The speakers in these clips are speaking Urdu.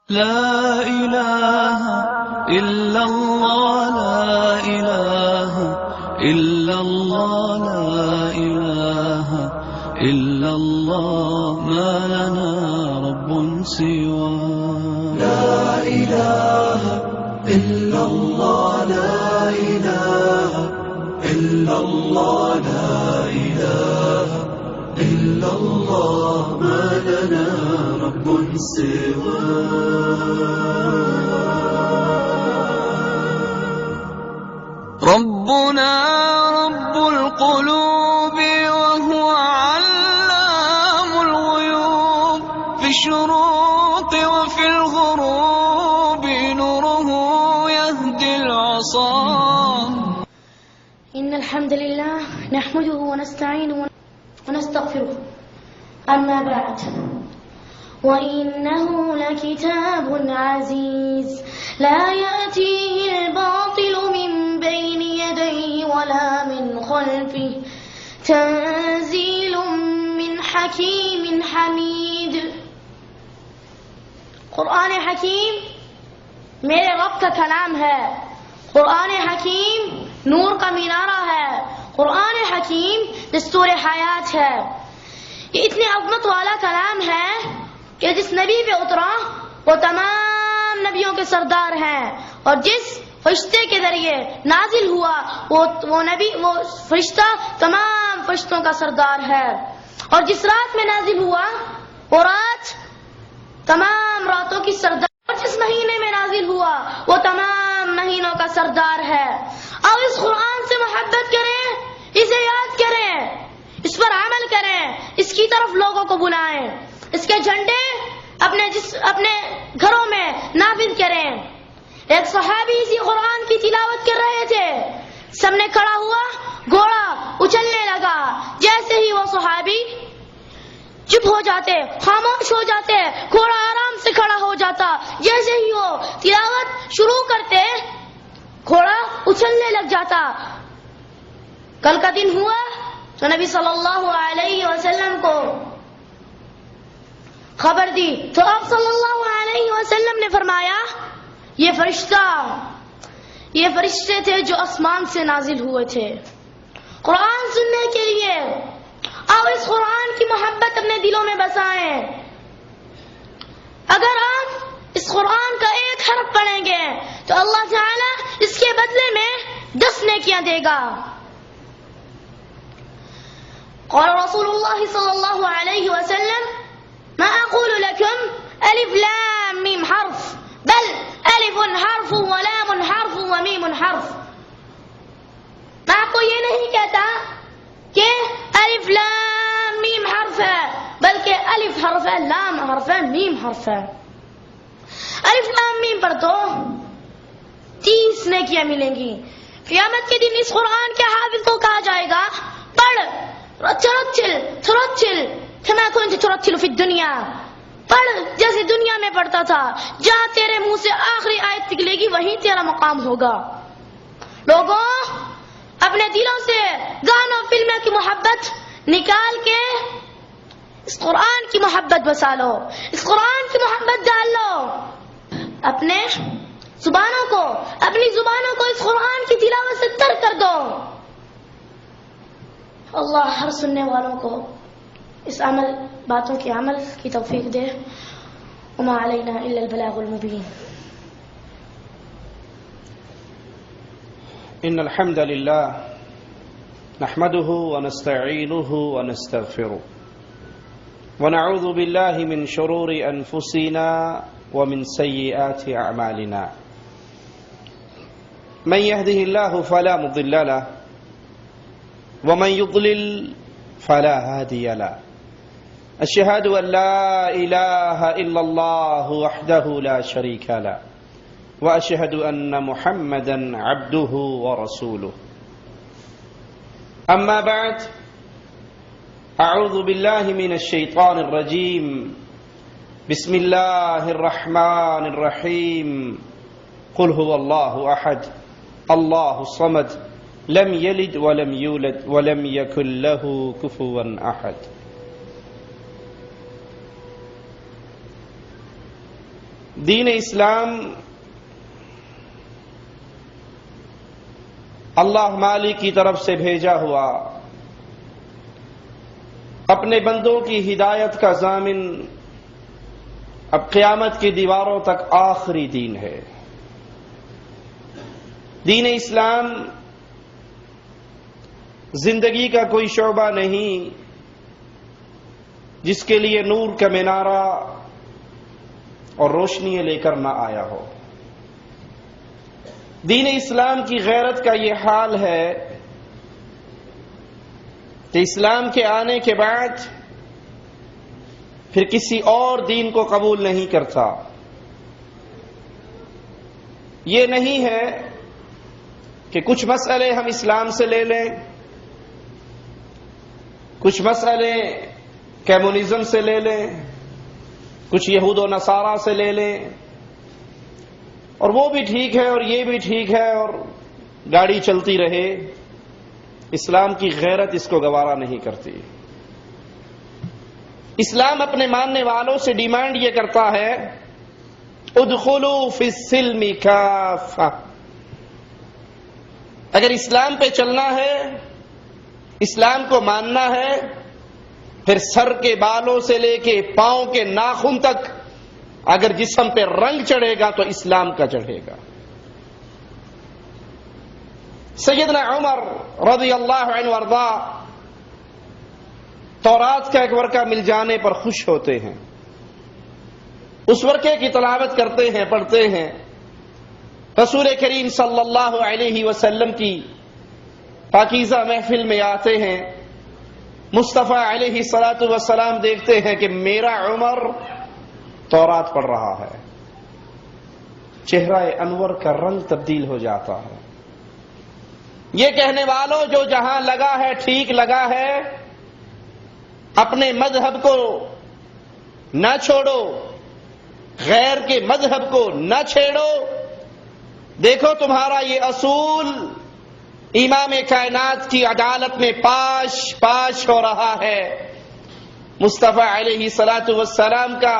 لا إله إلا الله لا إله إلا الله لا إله إلا الله ما لنا رب سوى لا إله إلا الله لا إله إلا الله لا إله إلا الله ما لنا رب سوى ربنا رب القلوب وهو علام الغيوب في الشروق وفي الغروب نوره يهدي العصا إن الحمد لله نحمده ونستعينه ونستغفره أما بعد وإنه لكتاب عزيز لا يأتيه الباطل من بين يديه ولا من خلفه تنزيل من حكيم حميد قرآن حکیم میرے رب کا کلام ہے. قرآن حکیم نور کا مینارہ ہے. قرآن حکیم دستور حیات ہے. یہ اتنی عظمت والا کلام ہے کہ جس نبی پہ اترا وہ تمام نبیوں کے سردار ہیں، اور جس فرشتے کے ذریعے نازل ہوا وہ فرشتہ تمام فرشتوں کا سردار ہے. اور جس رات میں نازل ہوا وہ رات تمام راتوں کی سردار، اور جس مہینے میں نازل ہوا وہ تمام مہینوں کا سردار ہے. اور اس قرآن سے محبت کریں، اسے یاد کریں، اس پر عمل کریں، اس کی طرف لوگوں کو بلائیں، اس کے جھنڈے اپنے گھروں میں نافذ کریں. ایک صحابی اسی قرآن کی تلاوت کر رہے تھے، سب نے کھڑا ہوا، گھوڑا اچھلنے لگا. جیسے ہی وہ صحابی چپ ہو جاتے، خاموش ہو جاتے، گھوڑا آرام سے کھڑا ہو جاتا. جیسے ہی وہ تلاوت شروع کرتے گھوڑا اچھلنے لگ جاتا. کل کا دن ہوا تو نبی صلی اللہ علیہ وسلم کو خبر دی تو آپ صلی اللہ علیہ وسلم نے فرمایا یہ فرشتے تھے جو آسمان سے نازل ہوئے تھے قرآن سننے کے لیے. اور اس قرآن کی محبت اپنے دلوں میں بسائیں. اگر آپ اس قرآن کا ایک حرف پڑھیں گے تو اللہ تعالی اس کے بدلے میں 10 نیکیاں دے گا. قال رسول الله صلى الله عليه وسلم ما أقول لكم ألف لام ميم حرف بل ألف حرف ولام حرف وميم حرف. میں آپ کو یہ نہیں کہتا کہ الف لام میم حرف ہے، بلکہ الف حرف ہے، لام حرف ہے، میم حرف ہے. الف لام میم پر تو 30 نیکیاں ملیں گی. قیامت کے دن اس قرآن کے حافظ کو کہا جائے گا پڑھ ترتل كما كنت ترتل في الدنيا، پڑھ جیسے دنیا میں پڑھتا تھا. جہاں تیرے منہ سے آخری آیت نکلے گی وہیں تیرا مقام ہوگا. لوگوں اپنے دلوں سے گانوں فلموں کی محبت نکال کے اس قرآن کی محبت بسا لو، اس قرآن کی محبت ڈال لو. اپنی زبانوں کو اس قرآن کی تلاوت سے تر کر دو. اللہ ہر سننے والوں کو اس باتوں کے عمل کی توفیق دے. وما علینا الا البلاغ المبین. ان الحمد لله نحمده ونستعينه ونستغفره ونعوذ بالله من شرور انفسنا ومن سيئات اعمالنا. من يهده الله فلا مضل له ومن يضلل فلا هادي له. أشهد أن لا إله إلا الله وحده لا شريك له وأشهد أن محمدا عبده ورسوله. أما بعد، أعوذ بالله من الشيطان الرجيم. بسم الله الرحمن الرحيم. قل هو الله أحد الله الصمد لم يلد ولم يولد ولم يكن له كفوا أحد. دین اسلام اللہ مالک کی طرف سے بھیجا ہوا اپنے بندوں کی ہدایت کا ضامن اب قیامت کی دیواروں تک آخری دین ہے۔ دین اسلام زندگی کا کوئی شعبہ نہیں جس کے لیے نور کا مینارہ اور روشنی لے کر نہ آیا ہو۔ دین اسلام کی غیرت کا یہ حال ہے کہ اسلام کے آنے کے بعد پھر کسی اور دین کو قبول نہیں کرتا۔ یہ نہیں ہے کہ کچھ مسئلے ہم اسلام سے لے لیں، کچھ مسئلے کمیونزم سے لے لیں، کچھ یہود و نصارہ سے لے لیں، اور وہ بھی ٹھیک ہے اور یہ بھی ٹھیک ہے اور گاڑی چلتی رہے۔ اسلام کی غیرت اس کو گوارا نہیں کرتی۔ اسلام اپنے ماننے والوں سے ڈیمانڈ یہ کرتا ہے ادخلوا فی السلم کافہ۔ اگر اسلام پہ چلنا ہے، اسلام کو ماننا ہے، پھر سر کے بالوں سے لے کے پاؤں کے ناخن تک اگر جسم پہ رنگ چڑھے گا تو اسلام کا چڑھے گا۔ سیدنا عمر رضی اللہ عنہ وارضا تورات کا ایک ورقہ مل جانے پر خوش ہوتے ہیں، اس ورقے کی تلاوت کرتے ہیں، پڑھتے ہیں۔ رسول کریم صلی اللہ علیہ وسلم کی پاکیزہ محفل میں آتے ہیں، مصطفیٰ علیہ الصلاۃ والسلام دیکھتے ہیں کہ میرا عمر تورات پڑھ رہا ہے، چہرہ انور کا رنگ تبدیل ہو جاتا ہے۔ یہ کہنے والوں جو جہاں لگا ہے ٹھیک لگا ہے، اپنے مذہب کو نہ چھوڑو، غیر کے مذہب کو نہ چھیڑو، دیکھو تمہارا یہ اصول امام کائنات کی عدالت میں پاش پاش ہو رہا ہے۔ مصطفیٰ علیہ الصلاۃ والسلام کا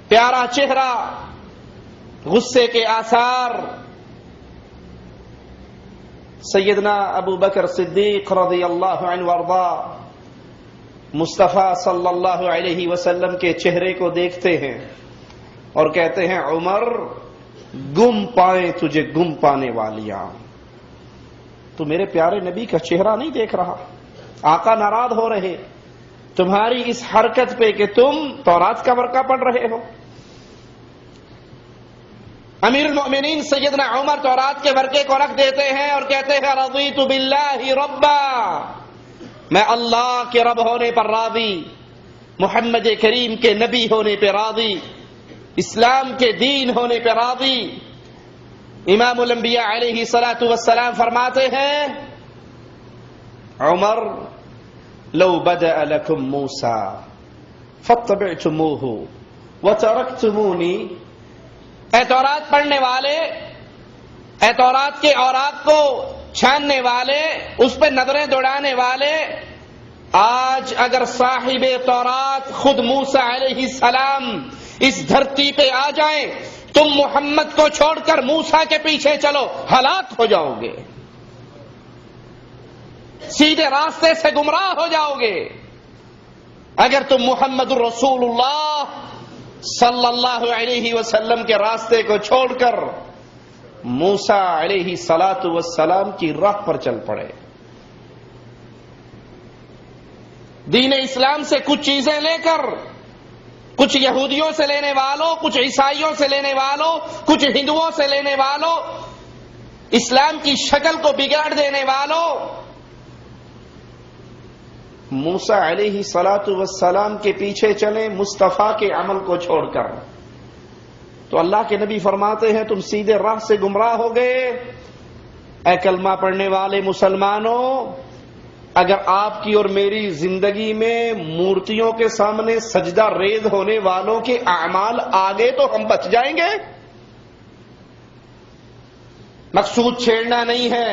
پیارا چہرہ، غصے کے آثار۔ سیدنا ابو بکر صدیق رضی اللہ عنہ وارضا مصطفیٰ صلی اللہ علیہ وسلم کے چہرے کو دیکھتے ہیں اور کہتے ہیں عمر گم پائیں تجھے گم پانے والیاں، تو میرے پیارے نبی کا چہرہ نہیں دیکھ رہا؟ آقا ناراض ہو رہے تمہاری اس حرکت پہ کہ تم تورات کا ورقہ پڑھ رہے ہو۔ امیر المؤمنین سیدنا عمر تورات کے ورقے کو رکھ دیتے ہیں اور کہتے ہیں رضیت باللہ ربا، میں اللہ کے رب ہونے پر راضی، محمد کریم کے نبی ہونے پہ راضی، اسلام کے دین ہونے پہ راضی۔ امام الانبیاء علیہ الصلاۃ والسلام فرماتے ہیں عمر لو بدأ لكم موسى فاتبعتموه وتركتموني، اے تورات پڑھنے والے، اے تورات کے اوراق کو چھاننے والے، اس پہ نظریں دوڑانے والے، آج اگر صاحب تورات خود موسیٰ علیہ السلام اس دھرتی پہ آ جائیں، تم محمد کو چھوڑ کر موسیٰ کے پیچھے چلو، ہلاک ہو جاؤ گے، سیدھے راستے سے گمراہ ہو جاؤ گے۔ اگر تم محمد الرسول اللہ صلی اللہ علیہ وسلم کے راستے کو چھوڑ کر موسیٰ علیہ الصلاۃ والسلام کی راہ پر چل پڑے۔ دین اسلام سے کچھ چیزیں لے کر کچھ یہودیوں سے لینے والوں، کچھ عیسائیوں سے لینے والوں، کچھ ہندوؤں سے لینے والوں، اسلام کی شکل کو بگاڑ دینے والوں، موسیٰ علیہ الصلاۃ والسلام کے پیچھے چلیں مصطفیٰ کے عمل کو چھوڑ کر، تو اللہ کے نبی فرماتے ہیں تم سیدھے راہ سے گمراہ ہو گئے۔ اے کلمہ پڑھنے والے مسلمانوں، اگر آپ کی اور میری زندگی میں مورتیوں کے سامنے سجدہ ریز ہونے والوں کے اعمال آگے تو ہم بچ جائیں گے۔ مقصود چھیڑنا نہیں ہے،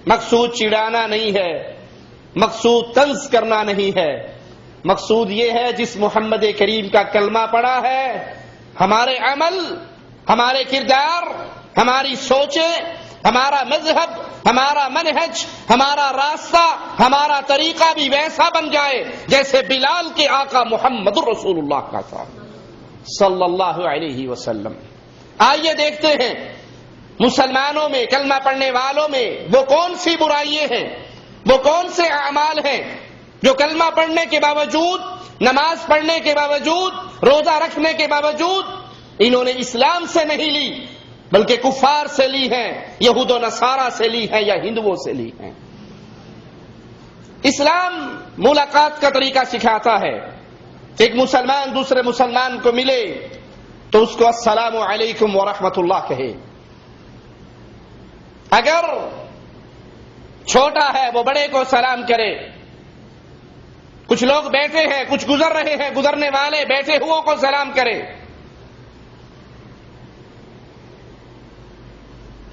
مقصود چڑانا نہیں ہے، مقصود طنز کرنا نہیں ہے، مقصود یہ ہے جس محمد کریم کا کلمہ پڑھا ہے ہمارے عمل، ہمارے کردار، ہماری سوچیں، ہمارا مذہب، ہمارا منہج، ہمارا راستہ، ہمارا طریقہ بھی ویسا بن جائے جیسے بلال کے آقا محمد رسول اللہ کا تھا صلی اللہ علیہ وسلم۔ آئیے دیکھتے ہیں مسلمانوں میں، کلمہ پڑھنے والوں میں وہ کون سی برائیاں ہیں، وہ کون سے اعمال ہیں جو کلمہ پڑھنے کے باوجود، نماز پڑھنے کے باوجود، روزہ رکھنے کے باوجود انہوں نے اسلام سے نہیں لی بلکہ کفار سے لی ہیں، یہود و نصارہ سے لی ہیں یا ہندوؤں سے لی ہیں۔ اسلام ملاقات کا طریقہ سکھاتا ہے۔ ایک مسلمان دوسرے مسلمان کو ملے تو اس کو السلام علیکم ورحمۃ اللہ کہے۔ اگر چھوٹا ہے وہ بڑے کو سلام کرے۔ کچھ لوگ بیٹھے ہیں، کچھ گزر رہے ہیں، گزرنے والے بیٹھے ہوئوں کو سلام کرے۔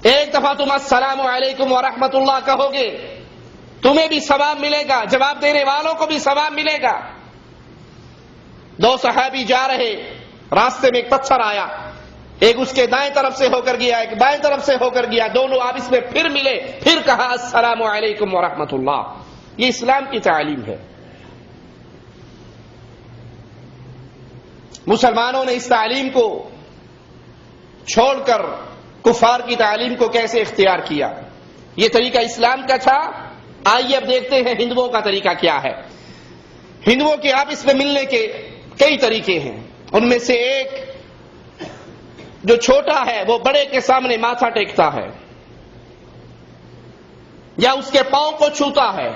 ایک دفعہ تم السلام علیکم ورحمۃ اللہ کہو گے، تمہیں بھی ثواب ملے گا، جواب دینے والوں کو بھی ثواب ملے گا۔ دو صحابی جا رہے، راستے میں ایک پتھر آیا، ایک اس کے دائیں طرف سے ہو کر گیا، ایک بائیں طرف سے ہو کر گیا، دونوں آپس میں پھر ملے، پھر کہا السلام علیکم ورحمۃ اللہ۔ یہ اسلام کی تعلیم ہے۔ مسلمانوں نے اس تعلیم کو چھوڑ کر کفار کی تعلیم کو کیسے اختیار کیا؟ یہ طریقہ اسلام کا تھا۔ آئیے اب دیکھتے ہیں ہندوؤں کا طریقہ کیا ہے۔ ہندوؤں کے آپس میں ملنے کے کئی طریقے ہیں، ان میں سے ایک جو چھوٹا ہے وہ بڑے کے سامنے ماتھا ٹیکتا ہے یا اس کے پاؤں کو چھوتا ہے۔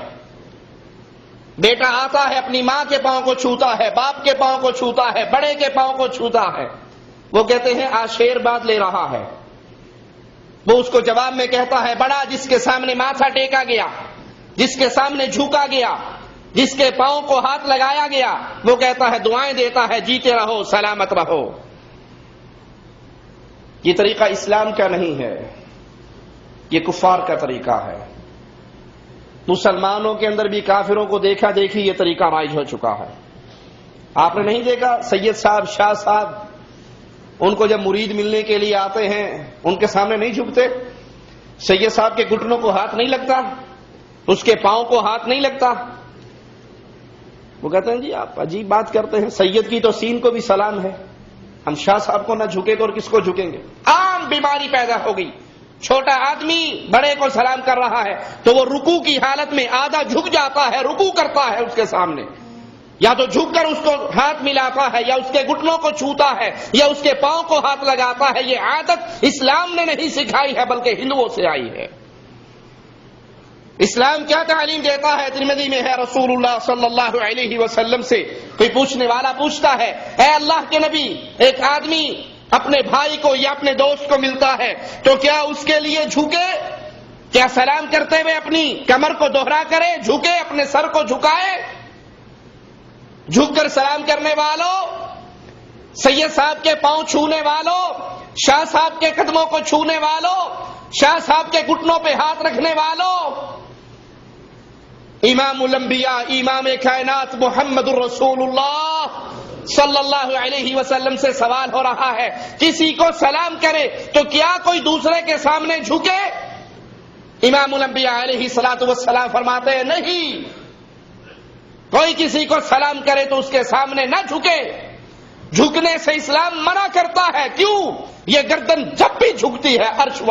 بیٹا آتا ہے اپنی ماں کے پاؤں کو چھوتا ہے، باپ کے پاؤں کو چھوتا ہے، بڑے کے پاؤں کو چھوتا ہے۔ وہ کہتے ہیں آشیرواد لے رہا ہے۔ وہ اس کو جواب میں کہتا ہے بڑا، جس کے سامنے ماتھا ٹیکا گیا، جس کے سامنے جھکا گیا، جس کے پاؤں کو ہاتھ لگایا گیا، وہ کہتا ہے دعائیں دیتا ہے، جیتے رہو، سلامت رہو۔ یہ طریقہ اسلام کا نہیں ہے، یہ کفار کا طریقہ ہے۔ مسلمانوں کے اندر بھی کافروں کو دیکھا دیکھی یہ طریقہ رائج ہو چکا ہے۔ آپ نے نہیں دیکھا سید صاحب، شاہ صاحب، ان کو جب مرید ملنے کے لیے آتے ہیں ان کے سامنے نہیں جھکتے؟ سید صاحب کے گھٹنوں کو ہاتھ نہیں لگتا، اس کے پاؤں کو ہاتھ نہیں لگتا۔ وہ کہتے ہیں جی آپ عجیب بات کرتے ہیں، سید کی تو سین کو بھی سلام ہے، ہم شاہ صاحب کو نہ جھکے تو اور کس کو جھکیں گے؟ عام بیماری پیدا ہو گئی۔ چھوٹا آدمی بڑے کو سلام کر رہا ہے تو وہ رکوع کی حالت میں آدھا جھک جاتا ہے، رکوع کرتا ہے اس کے سامنے، یا تو جھک کر اس کو ہاتھ ملاتا ہے، یا اس کے گھٹنوں کو چھوتا ہے، یا اس کے پاؤں کو ہاتھ لگاتا ہے۔ یہ عادت اسلام نے نہیں سکھائی ہے بلکہ ہندوؤں سے آئی ہے۔ اسلام کیا تعلیم دیتا ہے؟ ترمذی میں ہے، رسول اللہ صلی اللہ علیہ وسلم سے کوئی پوچھنے والا پوچھتا ہے، اے اللہ کے نبی، ایک آدمی اپنے بھائی کو یا اپنے دوست کو ملتا ہے تو کیا اس کے لیے جھکے؟ کیا سلام کرتے ہوئے اپنی کمر کو دوہرا کرے، جھکے، اپنے سر کو جھکائے؟ جھک کر سلام کرنے والوں، سید صاحب کے پاؤں چھونے والوں، شاہ صاحب کے قدموں کو چھونے والوں، شاہ صاحب کے گھٹنوں پہ ہاتھ رکھنے والوں، امام الانبیاء، امام کائنات محمد الرسول اللہ صلی اللہ علیہ وسلم سے سوال ہو رہا ہے، کسی کو سلام کرے تو کیا کوئی دوسرے کے سامنے جھکے؟ امام الانبیاء علیہ الصلوۃ والسلام فرماتے ہیں نہیں، کوئی کسی کو سلام کرے تو اس کے سامنے نہ جھکے۔ جھکنے سے اسلام منع کرتا ہے۔ کیوں؟ یہ گردن جب بھی جھکتی ہے عرش